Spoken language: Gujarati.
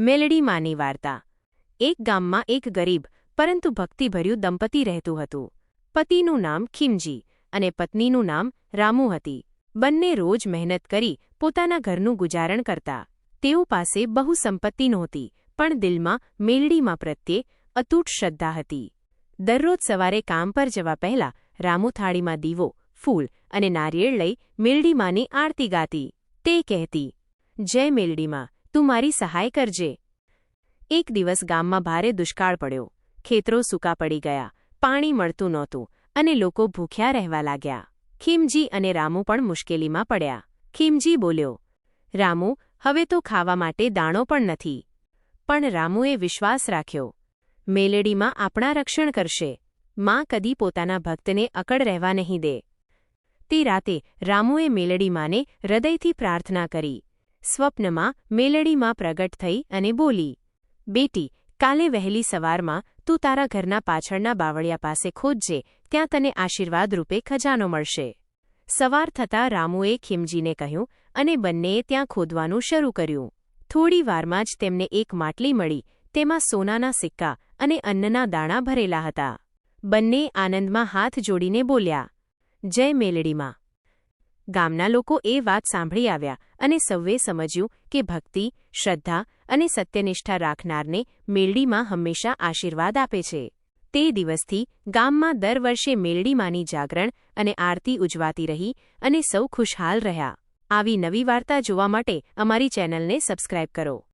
મેલડી માની વાર્તા। એક ગામમાં એક ગરીબ પરંતુ ભક્તિભર્યું દંપતી રહેતું હતું। પતિનું નામ ખીમજી અને પત્નીનું નામ રામુ હતી। બંને રોજ મહેનત કરી પોતાના ઘરનું ગુજારણ કરતા। તેઓ પાસે બહુ સંપત્તિ નહોતી, પણ દિલમાં મેલડીમાં પ્રત્યે અતૂટ શ્રદ્ધા હતી। દરરોજ સવારે કામ પર જવા પહેલા રામુ થાળીમાં દીવો, ફૂલ અને નારિયેળ લઈ મેલડીમાની આરતી ગાતી। તે કહેતી, જય મેલડીમાં, તું મારી સહાય કરજે। એક દિવસ ગામમાં ભારે દુષ્કાળ પડ્યો। ખેતરો સૂકા પડી ગયા, પાણી મળતું નહોતું અને લોકો ભૂખ્યા રહેવા લાગ્યા। ખીમજી અને રામુ પણ મુશ્કેલીમાં પડ્યા। ખીમજી બોલ્યો, રામુ, હવે તો ખાવા માટે દાણો પણ નથી। પણ રામુએ વિશ્વાસ રાખ્યો, મેલડીમાં આપણા રક્ષણ કરશે। માં કદી પોતાના ભક્તને અકડ રહેવા નહીં દે। તે રાતે રામુએ મેલડીમાને હૃદયથી પ્રાર્થના કરી। સ્વપ્નમાં મેલડીમાં પ્રગટ થઈ અને બોલી, બેટી, કાલે વહેલી સવારમાં તું તારા ઘરના પાછળના બાવળિયા પાસે ખોદજે, ત્યાં તને આશીર્વાદ રૂપે ખજાનો મળશે। સવાર થતાં રામુએ ખીમજીને કહ્યું અને બંનેએ ત્યાં ખોદવાનું શરૂ કર્યું। થોડી વારમાં જ તેમને એક માટલી મળી। તેમાં સોનાના સિક્કા અને અન્નના દાણા ભરેલા હતા। બંને આનંદમાં હાથ જોડીને બોલ્યા, જય મેલડીમાં। ગામના લોકો એ વાત સાંભળી આવ્યા અને સૌએ સમજ્યું કે ભક્તિ, શ્રદ્ધા અને સત્યનિષ્ઠા રાખનારને મેલડીમાં હંમેશા આશીર્વાદ આપે છે। તે દિવસથી ગામમાં દર વર્ષે મેલડીમાની જાગરણ અને આરતી ઉજવાતી રહી અને સૌ ખુશહાલ રહ્યા। આવી નવી વાર્તા જોવા માટે અમારી ચેનલને સબસ્ક્રાઇબ કરો।